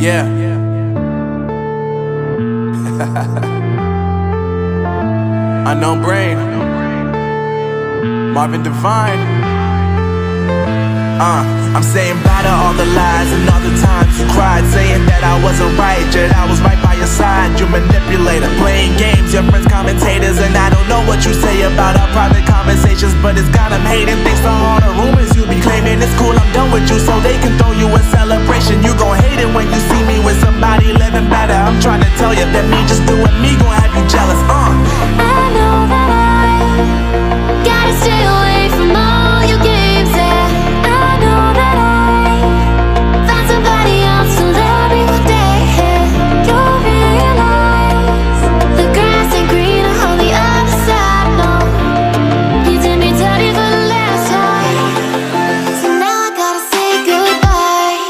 Yeah. Unknown Brain, Marvin Divine. I'm saying bye to all the lies and all the times you cried, saying that I wasn't right, yet I was right by your side. You manipulator, playing games, your friends commentators, and I don't know what you say about our private conversations, but it's got them hating. Thanks to all the rumors you be claiming. It's cool, I'm done with you, so they can throw you a celebration. You gon' hate it when you see me with somebody living better. I'm trying to tell you that me just doing me gon' have you jealous. I know that I gotta stay away from all your games, yeah. I know that I found somebody else to love me one day, yeah. You'll realize the grass ain't greener on the other side, no. You did me dirty for the last time, so now I gotta say goodbye.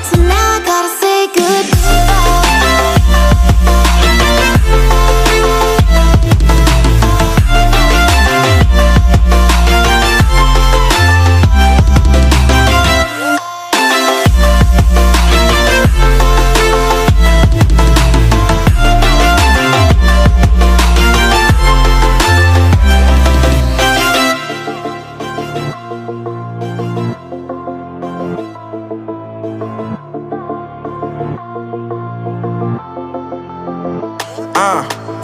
So now I gotta say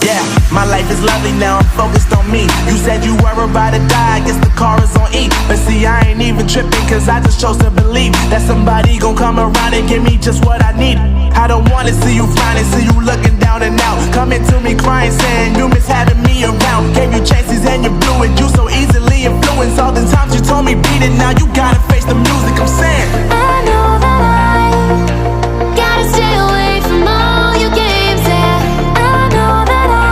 Yeah, my life is lovely now, I'm focused on me. You said you were about to die, I guess the car is on E. But see, I ain't even tripping, cause I just chose to believe that somebody gon' come around and give me just what I need. I don't wanna see you frowning, see you looking down and out, coming to me crying, saying you miss having me around. Gave you chances and you blew it, you so easily influenced. All the times you told me beat it, now you gotta face the music. I'm saying I know that I gotta stay away from all your games, yeah. I know that I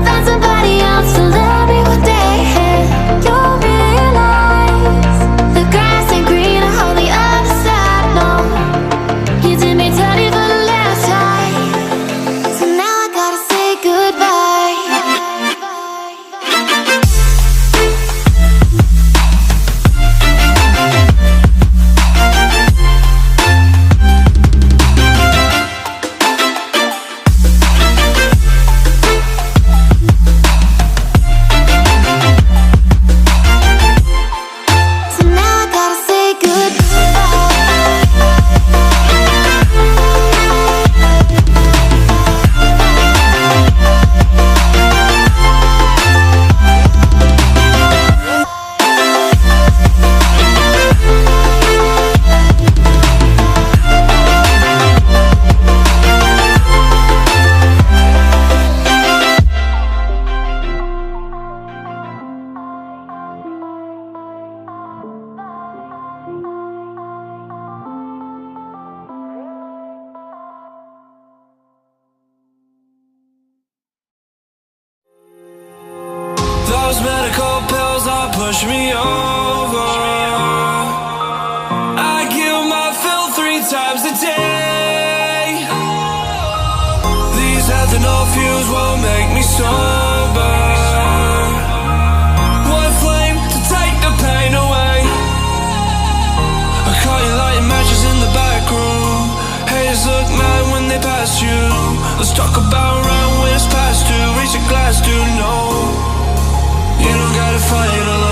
found somebody else to love me one day, yeah. You'll realize the grass ain't greener on the other side, no. You did me dirty for the last time, so now I gotta say goodbye. So now I gotta say Those medical pills all push me over. I kill my fill 3 times a day. These ethanol fumes won't make me sober. One flame to take the pain away. I caught you lighting matches in the back room. Haters look mad when they pass you. Let's talk about right when it's past due. Reach a glass, do know you don't gotta fight alone.